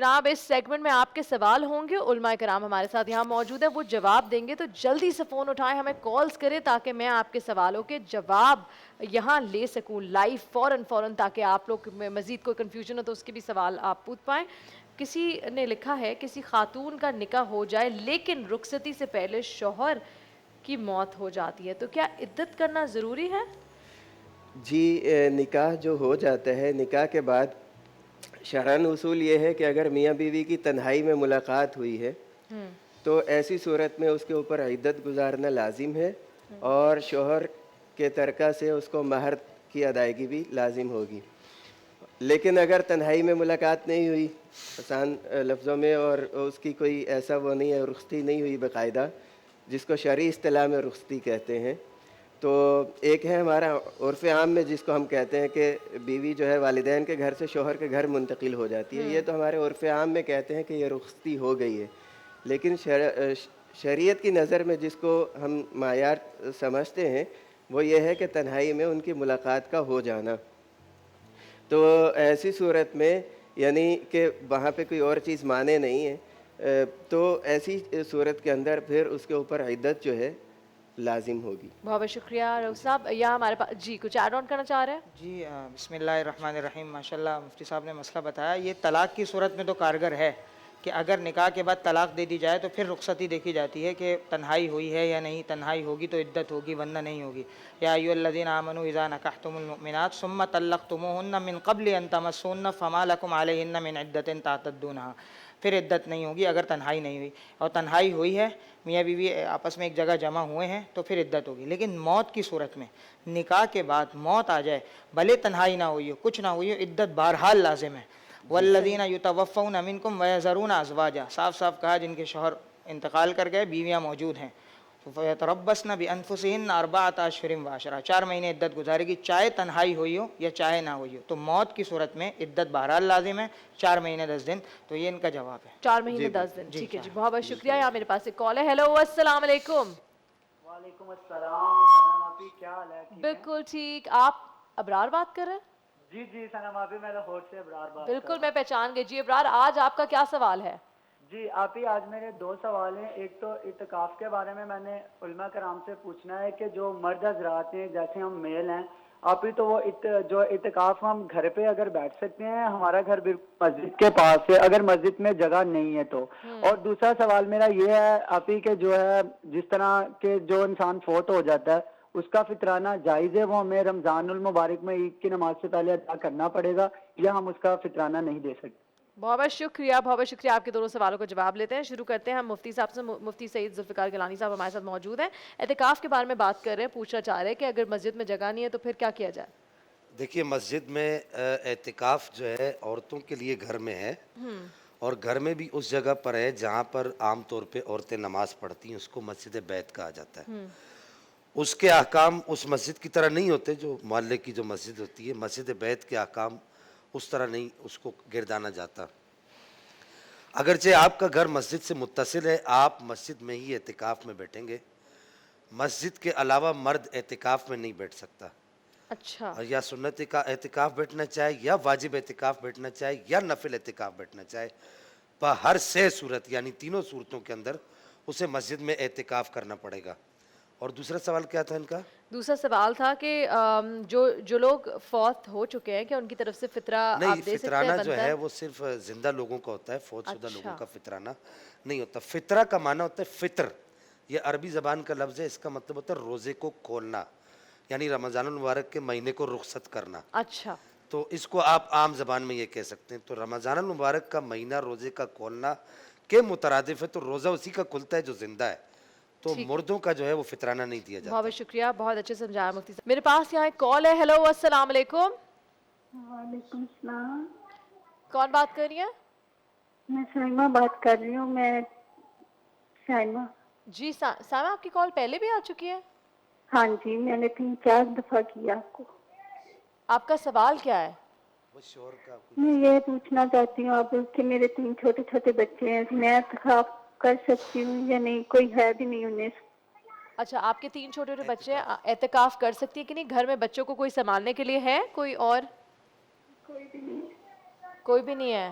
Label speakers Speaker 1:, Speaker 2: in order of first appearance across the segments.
Speaker 1: جناب اس سیگمنٹ میں آپ کے سوال ہوں گے، علماء کرام ہمارے ساتھ یہاں موجود ہے، وہ جواب دیں گے، تو جلدی سے فون اٹھائیں، ہمیں کالز کریں تاکہ میں آپ کے سوالوں کے جواب یہاں لے سکوں لائیو فوراً تاکہ آپ لوگ میں مزید کوئی کنفیوژن ہو تو اس کے بھی سوال آپ پوچھ پائیں۔ کسی نے لکھا ہے کسی خاتون کا نکاح ہو جائے لیکن رخصتی سے پہلے شوہر کی موت ہو جاتی ہے تو کیا عدت کرنا ضروری ہے؟
Speaker 2: جی، نکاح جو ہو جاتا ہے، نکاح کے بعد شرعاً اصول یہ ہے کہ اگر میاں بیوی کی تنہائی میں ملاقات ہوئی ہے تو ایسی صورت میں اس کے اوپر عدت گزارنا لازم ہے، اور شوہر کے ترکہ سے اس کو مہر کی ادائیگی بھی لازم ہوگی۔ لیکن اگر تنہائی میں ملاقات نہیں ہوئی، آسان لفظوں میں، اور اس کی کوئی ایسا وہ نہیں ہے، رخصتی نہیں ہوئی باقاعدہ، جس کو شرعی اصطلاح میں رخصتی کہتے ہیں، تو ایک ہے ہمارا عرف عام میں جس کو ہم کہتے ہیں کہ بیوی جو ہے والدین کے گھر سے شوہر کے گھر منتقل ہو جاتی ہے، یہ تو ہمارے عرف عام میں کہتے ہیں کہ یہ رخصتی ہو گئی ہے۔ لیکن شریعت کی نظر میں جس کو ہم معیار سمجھتے ہیں وہ یہ ہے کہ تنہائی میں ان کی ملاقات کا ہو جانا۔ تو ایسی صورت میں یعنی کہ وہاں پہ کوئی اور چیز مانے نہیں ہے، تو ایسی صورت کے اندر پھر اس کے اوپر عدت جو ہے لازم ہوگی۔
Speaker 1: بہت بہت شکریہ رؤوف صاحب۔ یا ہمارے پاس جی کچھ ایڈ آن کرنا چاہ رہے ہیں؟
Speaker 3: جی بسم اللہ الرحمن الرحیم۔ ماشاءاللہ مفتی صاحب نے مسئلہ بتایا، یہ طلاق کی صورت میں تو کارگر ہے کہ اگر نکاح کے بعد طلاق دے دی جائے تو پھر رخصتی دیکھی جاتی ہے کہ تنہائی ہوئی ہے یا نہیں، تنہائی ہوگی تو عدت ہوگی ورنہ نہیں ہوگی۔ یا ایھا الذین آمنوا اذا نکحتم المؤمنات ثم طلقتموهن من قبل ان تمسوهن فما لكم علیہن من عدۃ تعتدونها، پھر عدت نہیں ہوگی اگر تنہائی نہیں ہوئی، اور تنہائی ہوئی ہے، میاں بیوی آپس میں ایک جگہ جمع ہوئے ہیں تو پھر عدت ہوگی۔ لیکن موت کی صورت میں نکاح کے بعد موت آ جائے، بھلے تنہائی نہ ہوئی ہو، کچھ نہ ہوئی ہو، عدت بہرحال لازم ہے۔ والذین یتوفون منکم ویذرون ازواجا، صاف صاف کہا جن کے شوہر انتقال کر گئے، بیویاں موجود ہیں، فیتربصن بانفسہن اربعۃ اشہر وعشرہ، 4 مہینے عدت گزارے گی، چاہے تنہائی ہوئی ہو یا چاہے نہ ہوئی ہو۔ تو موت کی صورت میں عدت بہرحال لازم ہے، 4 مہینے 10 دن۔ تو یہ ان کا جواب ہے۔
Speaker 1: 4 مہینے
Speaker 2: جی
Speaker 1: 10 دن،
Speaker 3: جی
Speaker 1: ٹھیک ہے جی،
Speaker 3: صاحب
Speaker 1: بہت بہت شکریہ۔ یہاں میرے پاس ایک کال ہے۔ ہیلو السلام علیکم۔
Speaker 4: وعلیکم السلام سنم آپی، کیا حال ہے؟ ٹھیک ہیں؟
Speaker 1: بالکل ٹھیک، آپ ابرار بات کر رہے ہیں؟
Speaker 4: جی جی سنم آپی، میں لاہور سے ابرار بات کر
Speaker 1: بالکل
Speaker 4: رہا
Speaker 1: میں
Speaker 4: ہوں۔
Speaker 1: پہچان گئی جی ابرار، آج آپ کا کیا سوال ہے؟
Speaker 4: جی آپی، آج میرے 2 سوال ہیں۔ ایک تو اعتکاف کے بارے میں نے علماء کرام سے پوچھنا ہے کہ جو مرد حضرات ہیں، جیسے ہم میل ہیں آپی، تو وہ جو اعتکاف ہم گھر پہ اگر بیٹھ سکتے ہیں؟ ہمارا گھر بالکل مسجد کے پاس ہے، اگر مسجد میں جگہ نہیں ہے تو۔ اور دوسرا سوال میرا یہ ہے آپی کہ جو ہے جس طرح کہ جو انسان فوت ہو جاتا ہے اس کا فطرانہ جائز ہے، وہ ہمیں رمضان المبارک میں عید کی نماز سے پہلے ادا کرنا پڑے گا یا ہم اس کا فطرانہ نہیں دے سکتے؟
Speaker 1: بہت بہت شکریہ، بہت بہت شکریہ۔ آپ کے دونوں سوالوں کو جواب لیتے ہیں۔ شروع کرتے ہیں ہم مفتی صاحب سے۔ مفتی سعید ذوالفقار گیلانی صاحب ہمارے ساتھ موجود ہیں، اعتکاف کے بارے میں بات کر رہے ہیں، پوچھنا چاہ رہے ہیں کہ اگر مسجد میں جگہ نہیں ہے تو پھر کیا کیا جائے؟
Speaker 5: دیکھیے، مسجد میں اعتکاف جو ہے عورتوں کے لیے گھر میں ہے، اور گھر میں بھی اس جگہ پر ہے جہاں پر عام طور پہ عورتیں نماز پڑھتی ہیں، اس کو مسجد بیت کہا جاتا ہے۔ اس کے احکام اس مسجد کی طرح نہیں ہوتے جو محلے کی جو مسجد ہوتی ہے، مسجد بیت کے احکام اس طرح نہیں اس کو گردانا جاتا۔ اگرچہ آپ کا گھر مسجد سے متصل ہے، آپ مسجد میں ہی اعتکاف میں بیٹھیں گے، مسجد کے علاوہ مرد اعتکاف میں نہیں بیٹھ سکتا۔
Speaker 1: اچھا،
Speaker 5: یا سنت کا اعتکاف بیٹھنا چاہے، یا واجب اعتکاف بیٹھنا چاہے، یا نفل اعتکاف بیٹھنا چاہے، ہر 6 صورت یعنی تینوں صورتوں کے اندر اسے مسجد میں اعتکاف کرنا پڑے گا۔ اور دوسرا سوال کیا تھا ان کا؟
Speaker 1: دوسرا سوال تھا کہ جو لوگ فوت ہو چکے ہیں کیا ان کی طرف سے فطرہ
Speaker 5: نہیں،
Speaker 1: آپ دے سکتے ہیں؟
Speaker 5: فطرانہ جو
Speaker 1: بنتا
Speaker 5: ہے
Speaker 1: ہے؟
Speaker 5: وہ صرف زندہ لوگوں کا ہوتا ہے، فوت شدہ لوگوں
Speaker 1: اچھا،
Speaker 5: کا فطرانہ نہیں ہوتا۔ فطرہ کا معنی ہوتا ہے فطر، یہ عربی زبان کا لفظ ہے، اس کا مطلب ہوتا ہے روزے کو کھولنا، یعنی رمضان المبارک کے مہینے کو رخصت کرنا۔
Speaker 1: اچھا،
Speaker 5: تو اس کو آپ عام زبان میں یہ کہہ سکتے ہیں۔ تو رمضان المبارک کا مہینہ روزے کا کھولنا کے مترادف ہے، تو روزہ اسی کا کھلتا ہے جو زندہ ہے، تو
Speaker 1: ٹھیک،
Speaker 5: مردوں کا جو ہے وہ فطرانہ نہیں دیا
Speaker 1: بہت
Speaker 5: جاتا۔
Speaker 1: بہت شکریہ، بہت اچھے سے سمجھایا مفتی صاحب۔ میرے پاس یہاں ایک کال ہے۔ ہیلو السلام علیکم۔
Speaker 6: وعلیکم السلام،
Speaker 1: کون بات کر رہی ہیں؟
Speaker 6: میں سائمہ بات کر رہی ہوں۔ میں سائمہ،
Speaker 1: جی سائمہ، آپ کی کال پہلے بھی آ چکی ہے؟
Speaker 6: ہاں جی، میں نے 3-4 دفعہ کیا آپ کو۔
Speaker 1: آپ کا سوال کیا ہے؟
Speaker 5: وہ شور کا
Speaker 6: میں یہ پوچھنا چاہتی ہوں آپ کہ میرے 3 چھوٹے چھوٹے بچے ہیں، میں اعتکاف کر سکتی ہوں یا نہیں؟ کوئی ہے بھی نہیں انہیں۔
Speaker 1: اچھا، آپ کے 3 چھوٹے چھوٹے بچے ہیں، اعتکاف کر سکتی ہے کہ نہیں؟ گھر میں بچوں کو کوئی سنبھالنے کے لیے ہے کوئی اور؟
Speaker 6: کوئی بھی نہیں۔
Speaker 1: کوئی بھی نہیں ہے۔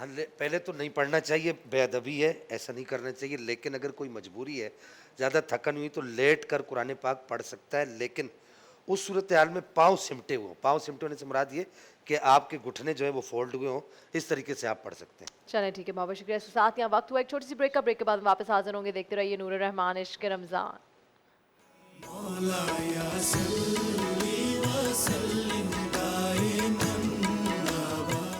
Speaker 5: ہاں پہلے تو نہیں پڑھنا چاہیے، بے ادبی ہے، ایسا نہیں کرنا چاہیے، لیکن اگر کوئی مجبوری ہے، زیادہ تھکن ہوئی تو لیٹ کر قرآن پاک پڑھ سکتا ہے، لیکن اس صورتحال میں پاؤں سمٹے ہوئے ہوں. پاؤں سمٹے ہونے سے مراد یہ کہ آپ کے گھٹنے جو ہے وہ فولڈ ہوئے ہوں، اس طریقے سے آپ پڑھ سکتے ہیں.
Speaker 1: چلیں ٹھیک ہے، بہت بہت شکریہ. ساتھ یہاں وقت ہوا ایک چھوٹی سی بریک کا. بریک کے بعد واپس حاضر ہوں گے. دیکھتے رہیے نور الرحمان عشق رمضان.